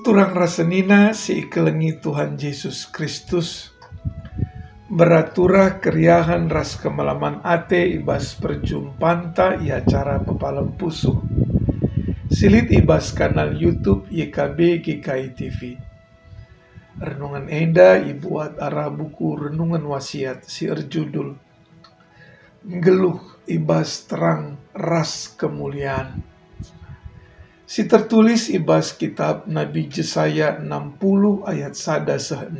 Turang rasenina si ikelengi Tuhan Yesus Kristus beratura keriahan ras kemalaman ate ibas perjumpanta i acara pepalam pusuh silit ibas kanal YouTube YKB GKI TV. Renungan enda ibuat arah buku renungan wasiat si erjudul Geluh ibas terang ras kemuliaan. Si tertulis ibas kitab Nabi Yesaya 60 ayat 1-6.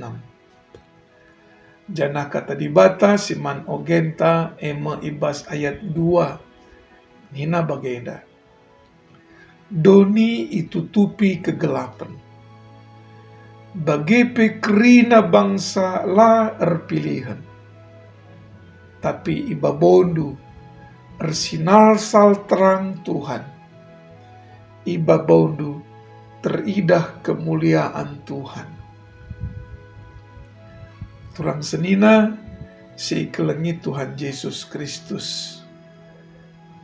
Jana kata dibata siman ogenta ema ibas ayat 2. Nina bagenda. Doni itutupi kegelapan. Bagepe kerina bangsa la erpilihan. Tapi ibabondu ersinar sal terang Tuhan. Iba bondu teridah kemuliaan Tuhan. Turang senina si ikelengi Tuhan Yesus Kristus.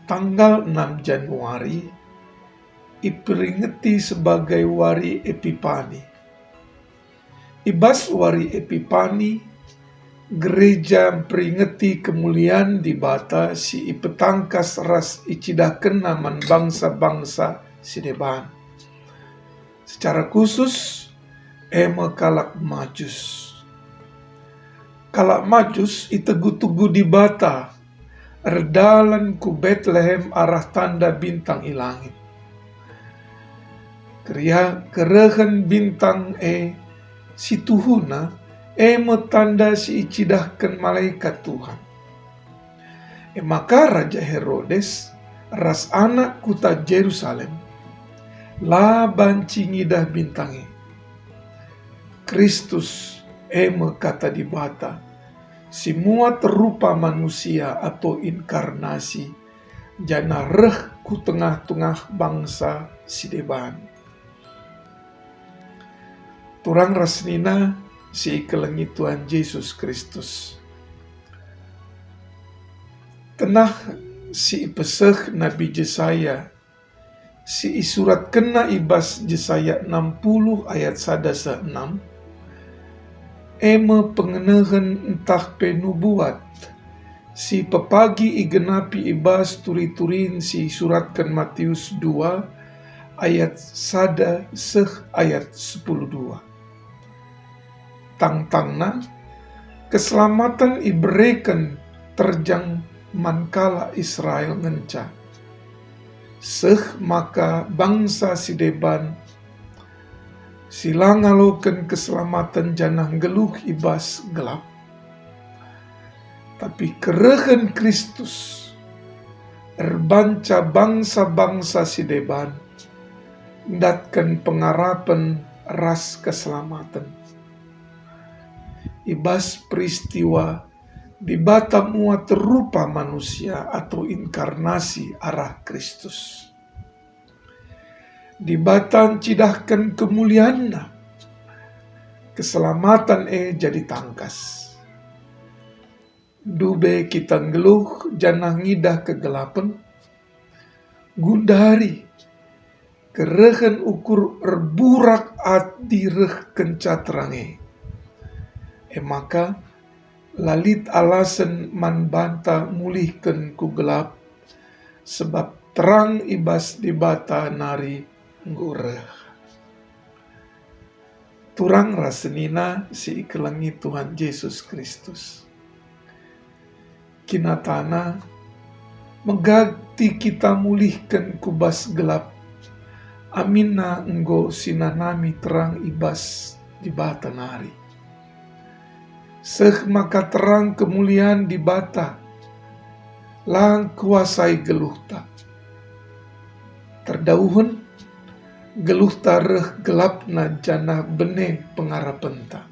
Tanggal 6 Januari iperingeti sebagai wari Epipani. Ibas wari Epipani, gereja memperingeti kemuliaan di bata si ipetangkas ras icidaken naman bangsa-bangsa sideban. Secara khusus ema kalak majus. Kalak majus itegu-tugu di bata erdalan ku Bethlehem arah tanda bintang ilangit. Kerehen bintang si tuhuna ema tanda si icidahkan malaikat Tuhan. Maka Raja Herodes ras anak kuta Jerusalem laban cingidah bintangi. Kristus eme kata di bata, semua terupa manusia atau inkarnasi, jana reh ku tengah-tengah bangsa sideban. Turang rasnina si ikelengi Tuhan Yesus Kristus. Tenah si peseh Nabi Yesaya si isurat kena ibas Yesaya 60 ayat 1-6 eme pengenahan entah penubuat si pepagi igenapi ibas turi-turin si suratkan Matius 2 ayat 1 ayat 10-2. Tang-tangna keselamatan iberikan terjang mankala Israel ngenca. Maka bangsa sideban silangaloken keselamatan janah geluh ibas gelap. Tapi kerehen Kristus erbanca bangsa-bangsa sideban datkan pengarapan ras keselamatan. Ibas peristiwa di bata mua terupa manusia atau inkarnasi arah Kristus. Di bata cidahkan kemuliaanna, keselamatan jadi tangkas. Dube kita ngeluh janah ngidah kegelapan, gundari kerehen ukur erburak at direh kenca terange. Maka lalit alasan man banta mulihkan ku gelap, sebab terang ibas di bata nari ngureh. Turang rasenina si ikelengi Tuhan Yesus Kristus. Kinatana megati kita mulihkan kubas gelap, amina enggo sinanami terang ibas di bata nari. Maka terang kemuliaan di bata lang kuasai geluhta. Terdauhun geluhta reh gelapna janah bene pengarapenta.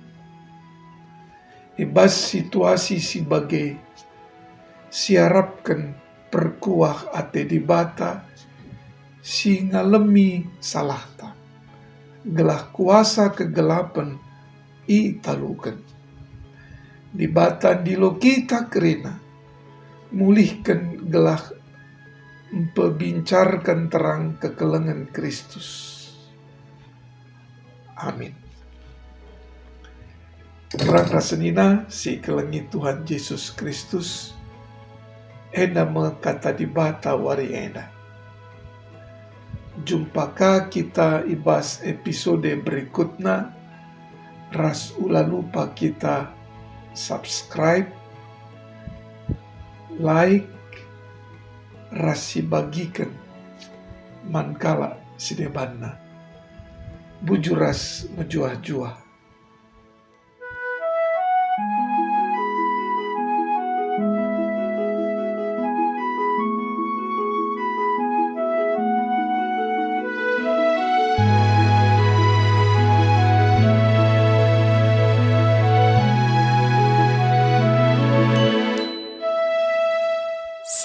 Ibas situasi sebagai siarapkan perkuah ate di bata si ngalemi salahta. Gelah kuasa kegelapan i talukan. Di bata dilo kita kerina mulihkan gelah Pebincarkan terang kekelengan Kristus. Amin. Terang rasenina si kelengi Tuhan Yesus Kristus, ena kata di bata wari ena. Jumpaka kita ibas episode berikutnya. Ras ula lupa kita subscribe, like, rasi bagikan mankala sidebanna. Bujuras menjuah-juah.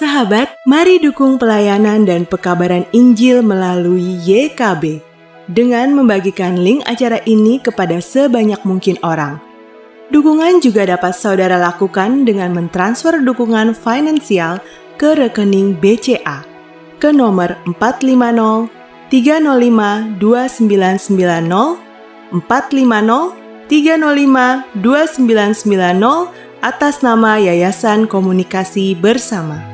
Sahabat, mari dukung pelayanan dan pekabaran Injil melalui YKB dengan membagikan link acara ini kepada sebanyak mungkin orang. Dukungan juga dapat saudara lakukan dengan mentransfer dukungan finansial ke rekening BCA ke nomor 450 305 2990 450 305 2990 atas nama Yayasan Komunikasi Bersama.